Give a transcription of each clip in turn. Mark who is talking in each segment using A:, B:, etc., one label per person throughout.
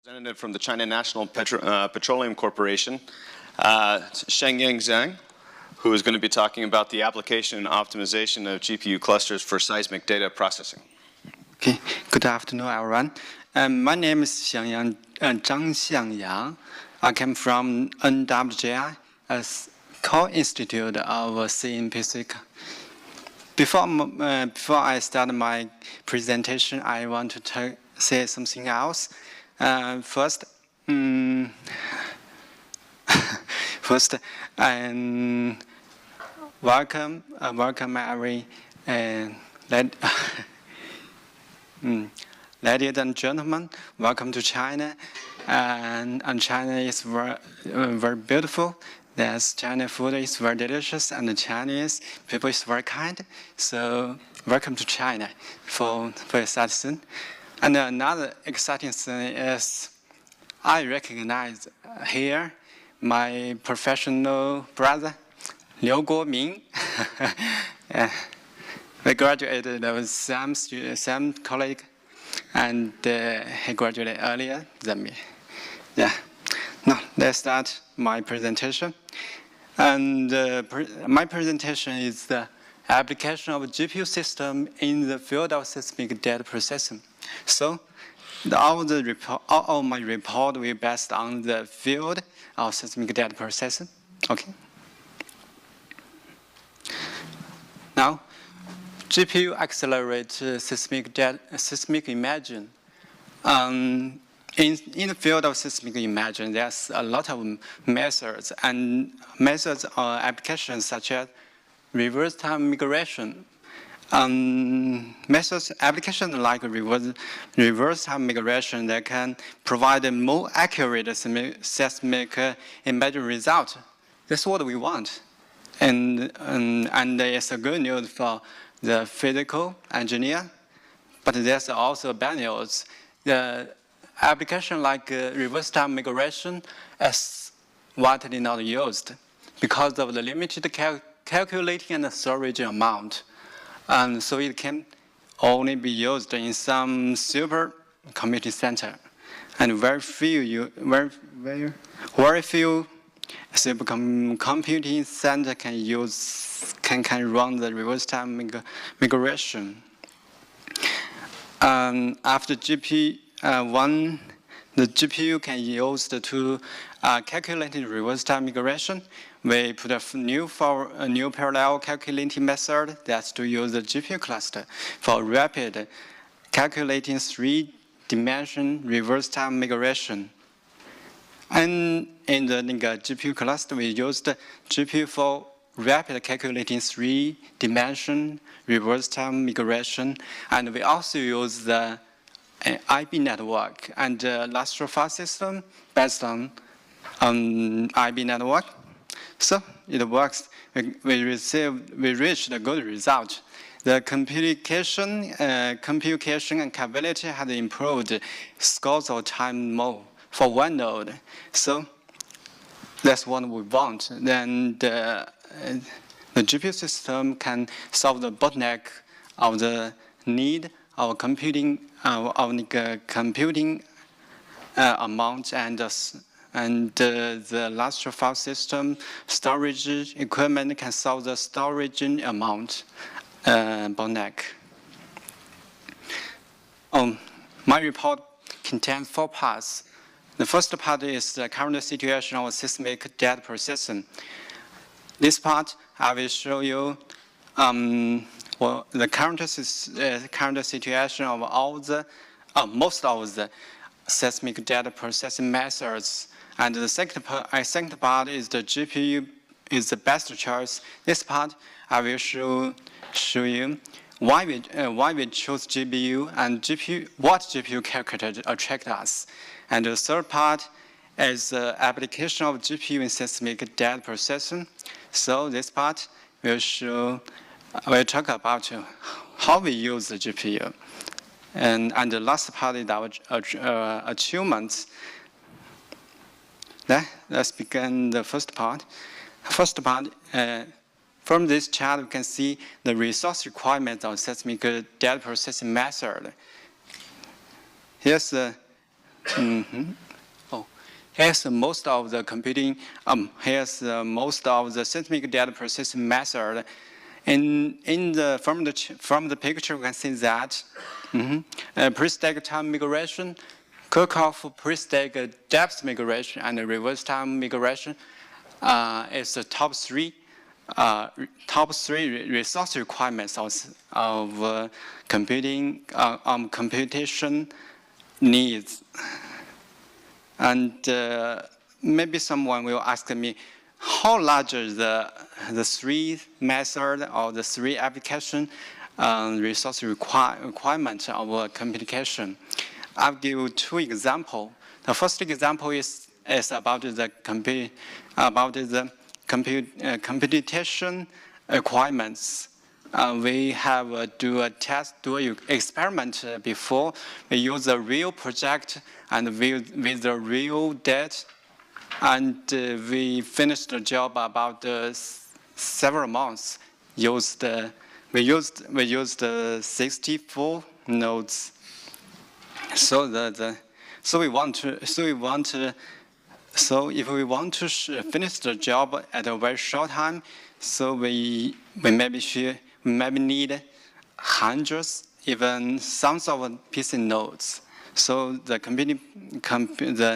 A: Representative from the China National Petroleum Corporation, Xiangyang Zhang, who is going to be talking about the application and optimization of GPU clusters for seismic data processing.
B: Okay, good afternoon, everyone. My name is Xiangyang Zhang. I came from NWJI, a co-institute of CNPC. Before I start my presentation, I want to say something else. First, welcome every ladies and gentlemen. Welcome to China, and China is very beautiful. China food is very delicious, and the Chinese people is very kind. So welcome to China for your citizen. And another exciting thing is I recognize here my professional brother, Liu Guoming. We graduated with same colleague, and he graduated earlier than me. Yeah. Now let's start my presentation. And my presentation is the application of a GPU system in the field of seismic data processing. So all of my report will be based on the field of seismic data processing. Okay. Now, GPU accelerates seismic imaging. In the field of seismic imaging, there's a lot of methods or applications such as reverse time migration. Applications like reverse time migration that can provide a more accurate seismic imaging result. That's what we want. And it's a good news for the physical engineer, but there's also bad news. The application like reverse time migration is widely not used because of the limited calculating and storage amount. And so it can only be used in some super computing center, and very few super computing center can run the reverse time migration. After the GPU can use to calculate the reverse time migration. We put a new parallel calculating method that's to use the GPU cluster for rapid calculating 3-dimension reverse time migration. And in the GPU cluster, we used the GPU for rapid calculating 3-dimension reverse time migration. And we also use the IB network and the Lastro file system based on IB network. So it works. We reached a good result. The computation and capability has improved scores of time more for one node. So that's what we want. Then the GPU system can solve the bottleneck of the need of computing amount and the Lastro file system storage equipment can solve the storage amount bottleneck. My report contains 4 parts. The first part is the current situation of seismic data processing. This part I will show you the current situation of all the most of the seismic data processing methods. And the second part is the GPU is the best choice. This part I will show you why we choose GPU and what GPU calculator attract us. And the third part is the application of GPU in seismic data processing. So this part we'll talk about how we use the GPU. And the last part is our achievements. Let's begin the first part. From this chart, we can see the resource requirements of seismic data processing method. Here's the Here's most of the computing. Here's most of the seismic data processing method. From the picture, we can see that pre-stack time migration, Kirchhoff pre-stack depth migration, and reverse time migration is the top three resource requirements of computation needs. And maybe someone will ask me, how large is the three method or the three application resource requirement of computation? I'll give you two examples. The first example is about the computation requirements. We have do an experiment before. We use a real project and with the real data, and we finished the job about several months. We used 64 nodes. So if we want to finish the job at a very short time, so we maybe need hundreds, even thousands of PC nodes. So the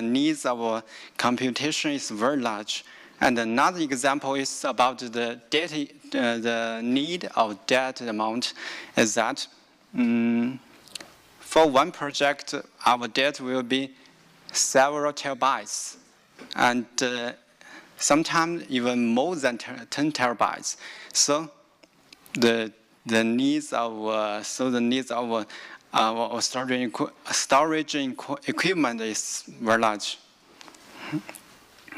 B: needs of computation is very large. And another example is about the data, the need of data amount is that for one project, our data will be several terabytes, and sometimes even more than 10 terabytes. So the needs of our storage equipment is very large.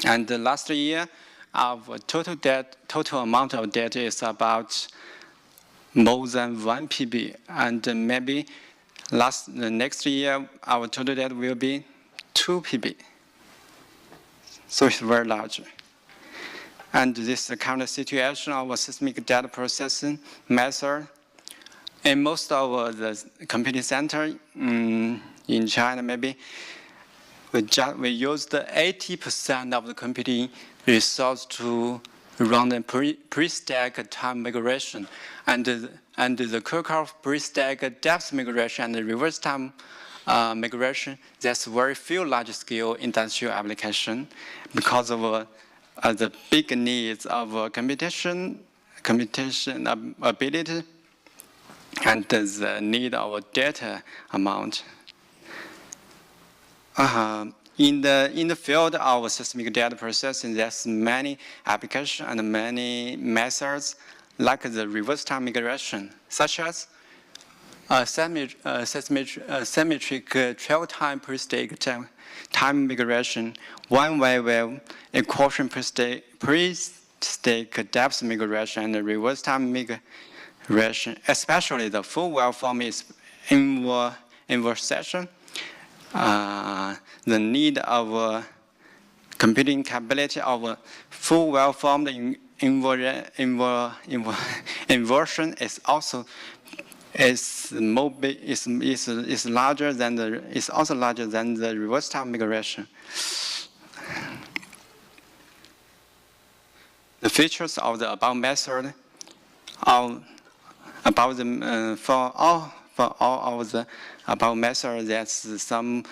B: And last year, our total amount of data is about more than 1 PB, and maybe the next year our total data will be 2 PB. So it's very large. And this is the current situation of seismic data processing method. In most of the computing center in China, maybe we used 80% of the computing resource to run the pre-stack time migration, and the Kirchhoff pre-stack depth migration and the reverse time migration. There's very few large-scale industrial application because of the big needs of computation ability and the need of data amount. In the field of seismic data processing, there's many applications and many methods like the reverse time migration, such as symmetric travel time pre-stack time migration, one-way wave equation pre-stack depth migration, and the reverse time migration. Especially the full waveform is inversion. The need of computing capability of full waveform inversion is also larger than the reverse time migration. The features of the above method are about the for all of the above method. There's some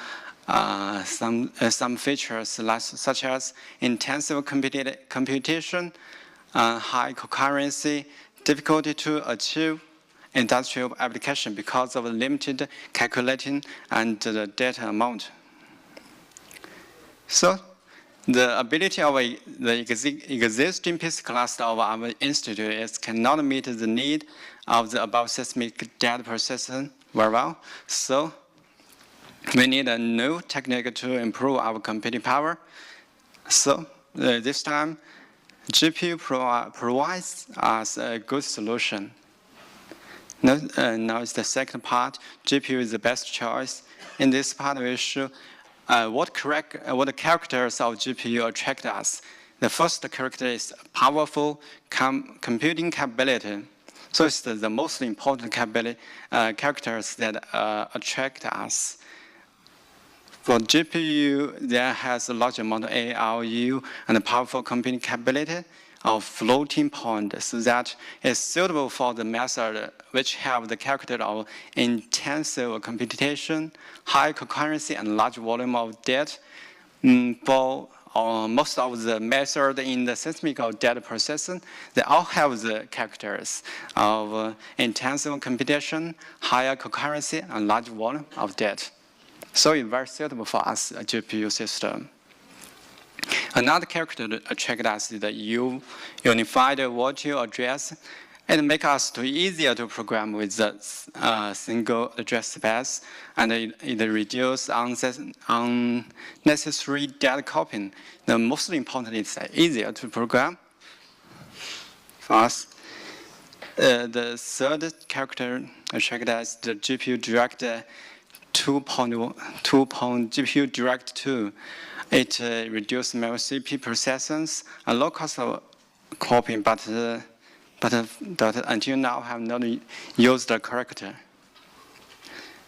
B: features such as intensive computation, high concurrency, difficulty to achieve industrial application because of limited calculating and the data amount. So the ability of the existing PC cluster of our institute cannot meet the need of the above seismic data processing very well. So we need a new technique to improve our computing power. So this time, GPU provides us a good solution. Now it's the second part. GPU is the best choice. In this part, we show what characters of GPU attract us. The first character is powerful computing capability. So it's the most important characters that attract us. For GPU, there has a large amount of ALU and a powerful computing capability of floating point, so that is suitable for the method which have the character of intensive computation, high concurrency, and large volume of data. For most of the method in the seismic or data processing, they all have the characters of intensive computation, higher concurrency, and large volume of data. So it's very suitable for us, a GPU system. Another character that attracts us is the unified virtual address. It makes us easier to program with the single address space, and it reduces unnecessary data copying. The most important is easier to program for us. The third character attracts us the GPU Direct 2.1 GPU Direct 2. It reduces memory CPU processors and low cost of copying, but until now have not used the character.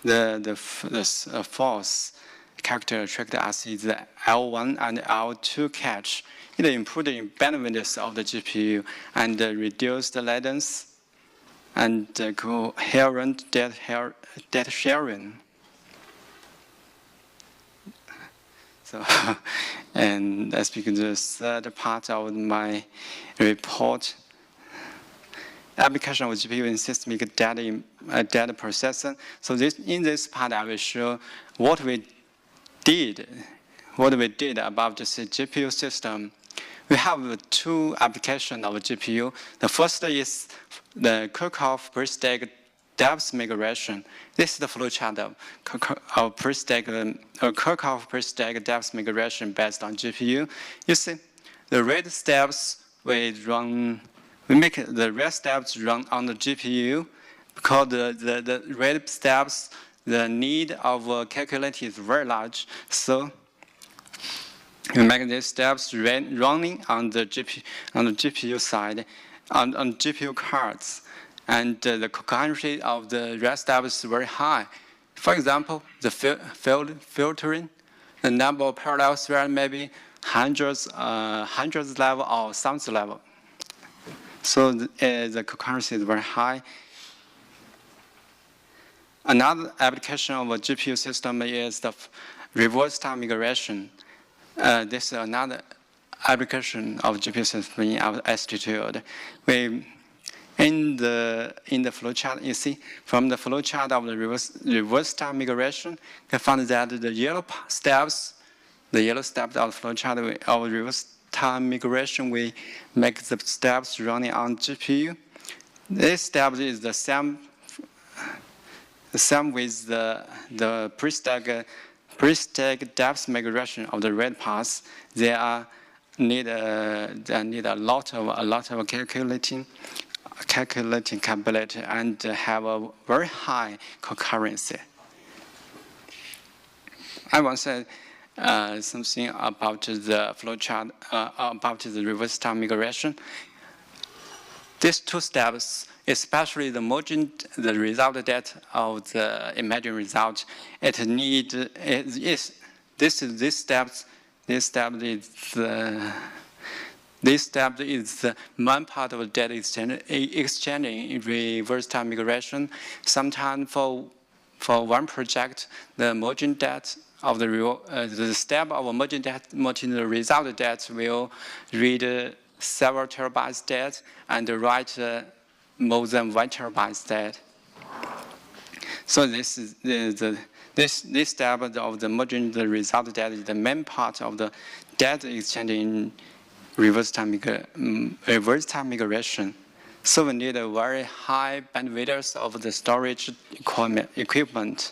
B: The fourth character attracted us is the L1 and L2 cache. It improved the bandwidth of the GPU and reduced the latency and coherent data sharing. So, and let's begin the third part of my report. Application of GPU in seismic data processing. So in this part, I will show what we did about this GPU system. We have two applications of GPU. The first is the Kirchhoff pre-stack depth migration. This is the flowchart of Kirchhoff pre-stack depth migration based on GPU. You see, the red steps we make the red steps run on the GPU because the red steps, the need of calculating is very large. So we make these steps running on the GPU side, on GPU cards. And the concurrency of the red steps is very high. For example, the filtering, the number of parallel threads maybe hundreds level or thousands level. So the concurrency is very high. Another application of a GPU system is the reverse time migration. This is another application of GPU system in our institute. In the flowchart, you see, from the flowchart of the reverse time migration, you found that the yellow steps of the flowchart of reverse time migration, we make the steps running on GPU. This step is the same with the pre-stack depth migration of the red paths. They need a lot of calculating capability and have a very high concurrency. I want to say something about the flowchart, about the reverse time migration. These two steps, especially the merging the result data of the imagined result, this step is the one part of the data exchanging in reverse time migration. Sometimes for one project, the merging data of the step of merging the result data will read several terabytes data and write more than 1 terabyte data. So this is this step of the merging the result data is the main part of the data exchanging in reverse time migration. So we need a very high bandwidth of the storage equipment.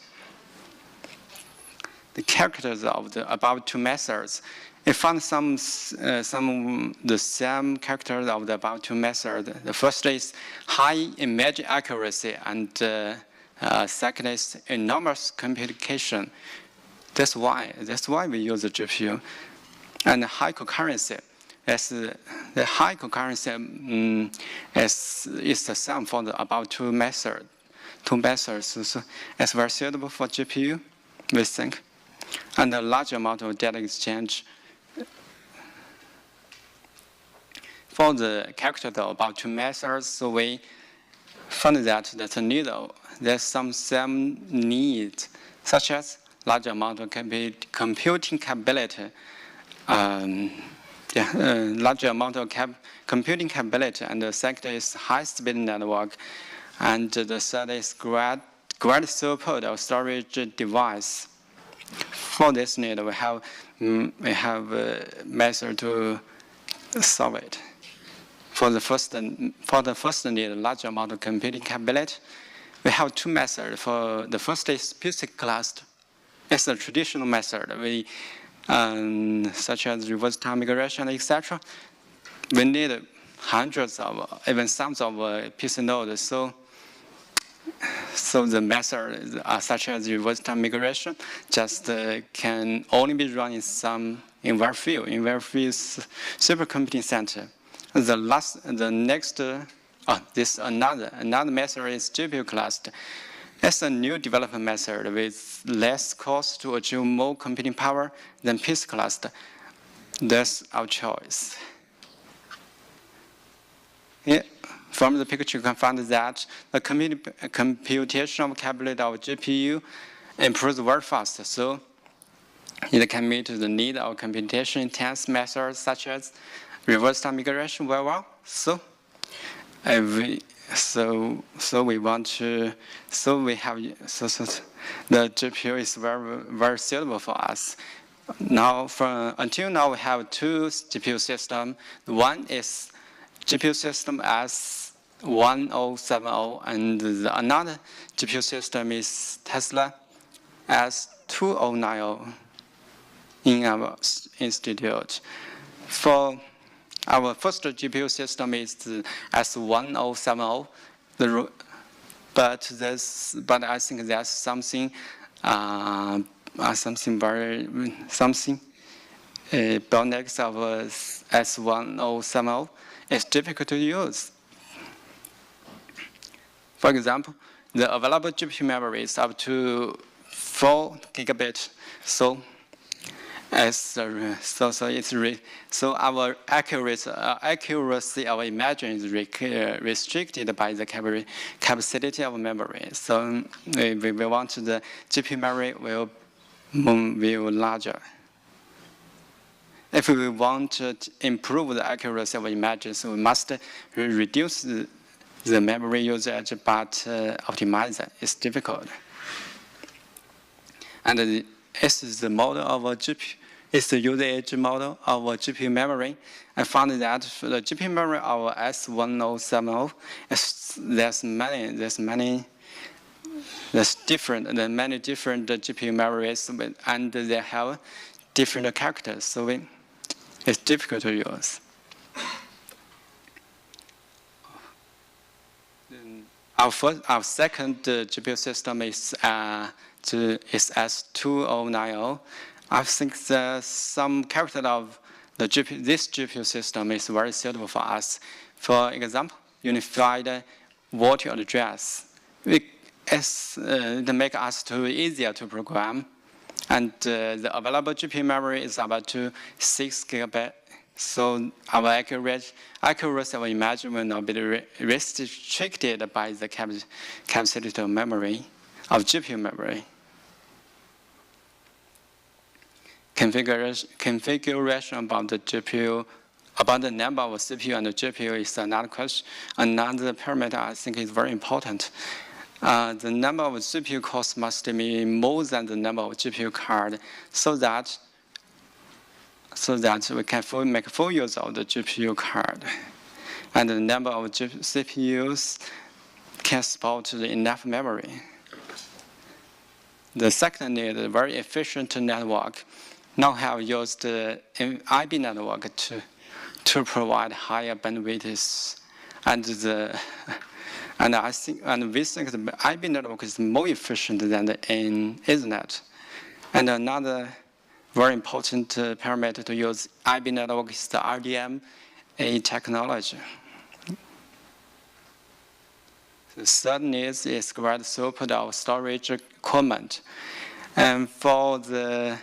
B: The characters of the above two methods. I found the same characters of the above two methods. The first is high image accuracy, and second is enormous computation. That's why we use the GPU. And high concurrency. The high concurrency is the sum for the above two methods. So it's very suitable for GPU, we think. and a large amount of data exchange. For the calculator about two methods, so we found that there's some needs, such as large amount of computing capability, large amount of computing capability, and the second is high-speed network, and the third is great support of storage device. For this need, we have a method to solve it. For the first need, large amount of computing capability, we have two methods. For the first is basic cluster. It's a traditional method. We such as reverse time migration, etc. We need hundreds of, even thousands of PC nodes. So the methods such as reverse time migration just can only be run in very few supercomputing center. Another method is GPU cluster. It's a new development method with less cost to achieve more computing power than PC cluster. That's our choice. Yeah. From the picture, you can find that the computational capability of GPU improves very fast. So it can meet the need of computation-intense methods such as reverse time migration very well. So the GPU is very suitable for us. Now, until now, we have two GPU systems. One is GPU system S1070, and another GPU system is Tesla S2090 in our institute. For our first GPU system is the S1070, but I think there's something bottlenecks of S1070 is difficult to use. For example, the available GPU memory is up to 4 gigabits. So our accuracy of imaging is restricted by the capacity of memory. So we want the GPU memory will larger. If we want to improve the accuracy of images, we must reduce the memory usage, but optimize it. It's difficult. And this is the model of a GPU. It's the user-age model of a GPU memory. I found that for the GPU memory of S1070, there's many different GPU memories, and they have different characters. So it's difficult to use. Our second GPU system is S2090. I think some character of this GPU system is very suitable for us. For example, unified virtual address. It makes us easier to program. And the available GPU memory is about 6 gigabytes. So our accuracy of image will not be restricted by the capacity of memory, of GPU memory. Configuration about the GPU, about the number of CPU and the GPU is another question. Another parameter I think is very important. The number of CPU cores must be more than the number of GPU cards, so that we can make full use of the GPU card. And the number of CPUs can support enough memory. The second is a very efficient network. Now have used IB network to provide higher bandwidth, and we think the IB network is more efficient than the Ethernet. And another very important parameter to use IB network is the RDMA technology. The third is great support of storage equipment. And for the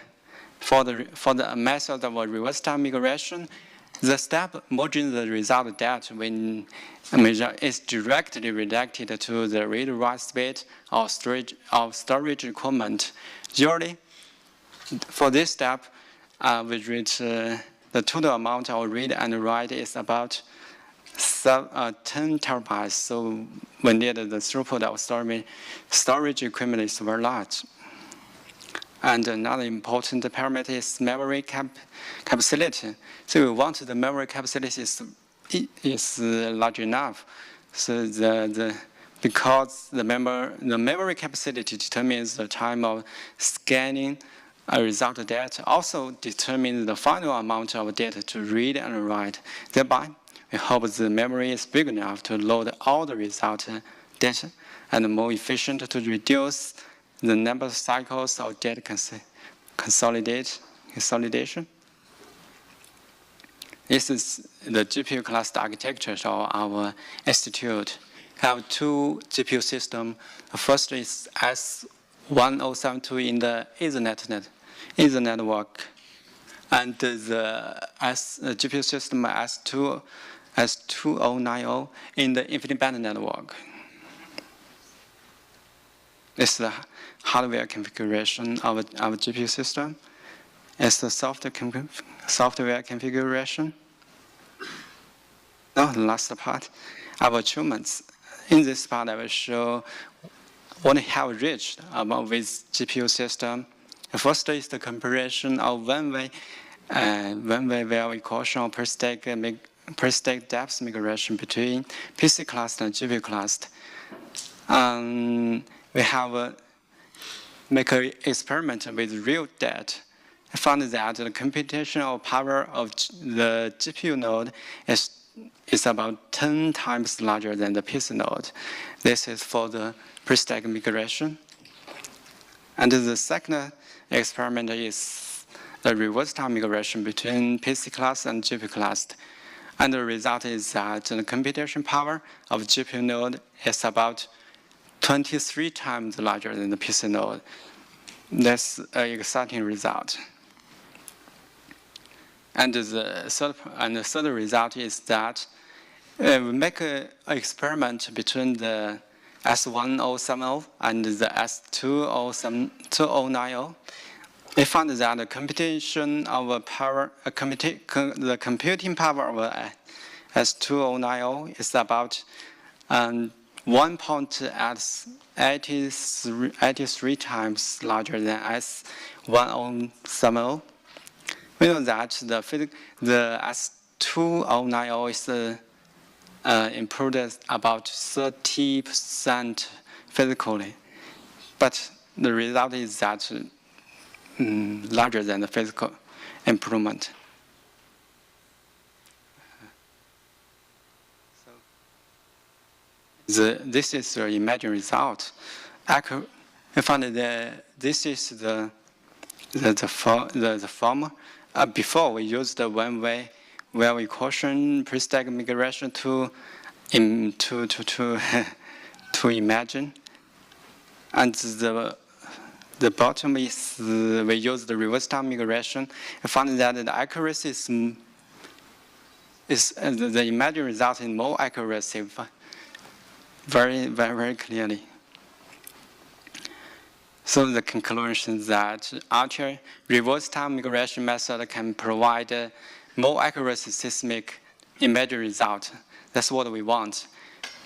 B: method of reverse time migration, the step merging the result data when measure is directly related to the read-write speed of storage requirement. Usually, for this step, we reach the total amount of read and write is about 10 terabytes. So we need the throughput of storage equipment is very large. And another important parameter is memory capacity. So we want the memory capacity is large enough. So because the memory capacity determines the time of scanning a result data, also determines the final amount of data to read and write. Thereby, we hope the memory is big enough to load all the result data and more efficient to reduce the number of cycles of data consolidation. This is the GPU cluster architecture of our institute. We have two GPU systems. The first is S1072 in the Ethernet network, and the GPU system S2090 in the infinite band network. This is the hardware configuration of our GPU system. It's the software configuration. Now, the last part, our achievements. In this part, I will show what we have reached with GPU system. The first is the comparison of one-way value equation or per stack depth migration between PC cluster and GPU cluster. We have make an experiment with real data. I found that the computational power of the GPU node is about 10 times larger than the PC node. This is for the per-stack migration. And the second experiment is the reverse time migration between PC cluster and GPU cluster. And the result is that the computation power of GPU node is about 23 times larger than the PC node. That's an exciting result. And the third result is that we make an experiment between the S1070 and the S2090. We found that the computing power of S2090 is about 1.83 times larger than S1070. We know that the S2090 is improved about 30% physically, but the result is that larger than the physical improvement. This is the imagined result. I found that this is the form. Before we used the one-way value equation per-stack migration to imagine, and the bottom is we use the reverse time migration. I found that the accuracy is the imagined result is more accuracy, very, very, very clearly. So the conclusion is that our reverse time migration method can provide more accurate seismic image result. That's what we want.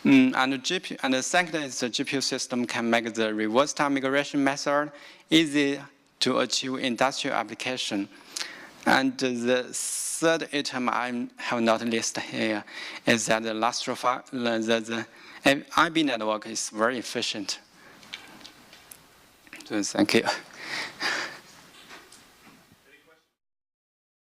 B: And the second is the GPU system can make the reverse time migration method easy to achieve industrial application. And the third item I have not listed here is that the IB network is very efficient. So thank you.